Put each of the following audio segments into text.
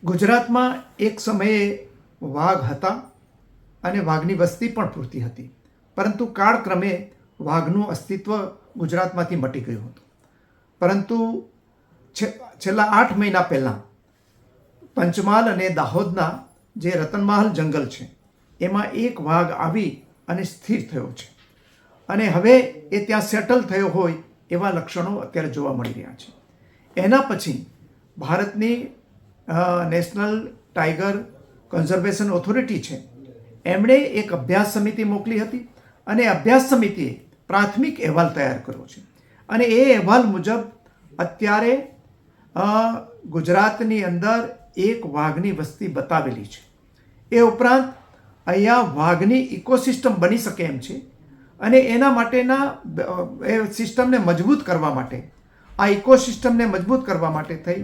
ગુજરાતમાં એક સમયે વાઘ હતા અને વાઘની વસ્તી પણ પૂરતી હતી, પરંતુ કાળક્રમે વાઘનું અસ્તિત્વ ગુજરાતમાંથી મટી ગયું હતું. પરંતુ છેલ્લા 8 મહિના પહેલાં પંચમહાલ અને દાહોદના જે રતનમહાલ જંગલ છે એમાં એક વાઘ આવી અને સ્થિર થયો છે અને હવે એ ત્યાં સેટલ થયો હોય એવા લક્ષણો અત્યારે જોવા મળી રહ્યા છે. એના પછી ભારતની નેશનલ ટાઈગર કન્ઝર્વેશન ઓથોરિટી છે, એમણે એક અભ્યાસ સમિતિ મોકલી હતી અને અભ્યાસ સમિતિએ પ્રાથમિક અહેવાલ તૈયાર કર્યો છે અને એ અહેવાલ મુજબ અત્યારે ગુજરાતની અંદર એક વાઘની વસ્તી બતાવેલી છે. એ ઉપરાંત અહીંયા વાઘની ઇકોસિસ્ટમ બની શકે એમ છે અને એના માટેના એ સિસ્ટમને મજબૂત કરવા માટે, આ ઇકોસિસ્ટમને મજબૂત કરવા માટે થઈ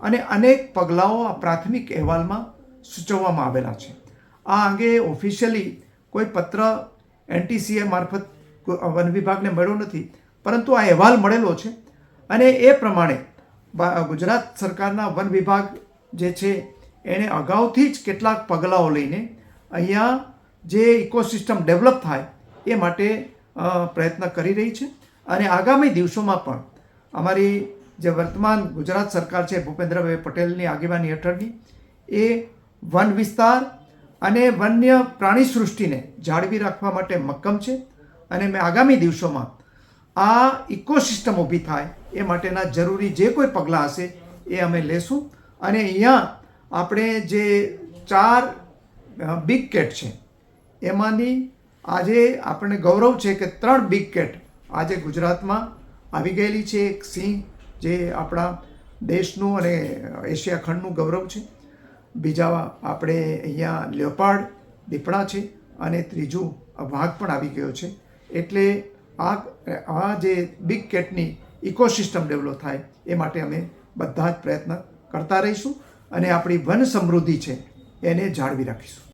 અને અનેક પગલાઓ આ પ્રાથમિક અહેવાલમાં સૂચવવામાં આવેલા છે. આ અંગે ઓફિશિયલી કોઈ પત્ર NTCA મારફત વન વિભાગને મળ્યો નથી, પરંતુ આ અહેવાલ મળેલો છે અને એ પ્રમાણે ગુજરાત સરકારના વન વિભાગ જે છે એણે અગાઉથી જ કેટલાક પગલાઓ લઈને અહીંયા જે ઇકોસિસ્ટમ ડેવલપ થાય એ માટે પ્રયત્ન કરી રહી છે અને આગામી દિવસોમાં પણ અમારી જે વર્તમાન ગુજરાત સરકાર છે ભૂપેન્દ્રભાઈ પટેલની આગેવાની હેઠળની એ વન વિસ્તાર અને વન્ય પ્રાણી સૃષ્ટિને જાળવી રાખવા માટે મક્કમ છે અને મેં આગામી દિવસોમાં આ ઇકોસિસ્ટમ ઊભી થાય એ માટેના જરૂરી જે કોઈ પગલાં હશે એ અમે લેશું. અને અહીંયા આપણે જે 4 બિગ કેટ છે એમાંની આજે આપણને ગૌરવ છે કે 3 બિગ કેટ આજે ગુજરાતમાં આવી ગયેલી છે. એક સિંહ જે આપણા દેશનું અને એશિયા ખંડનું ગૌરવ છે, બીજા આપણે અહીંયા લેપાર્ડ દીપડા છે અને ત્રીજું વાઘ પણ આવી ગયો છે. એટલે આ જે બિગ કેટની ઇકોસિસ્ટમ ડેવલપ થાય એ માટે અમે બધા જ પ્રયત્ન કરતા રહીશું અને આપણી વન સમૃદ્ધિ છે એને જાળવી રાખીશું.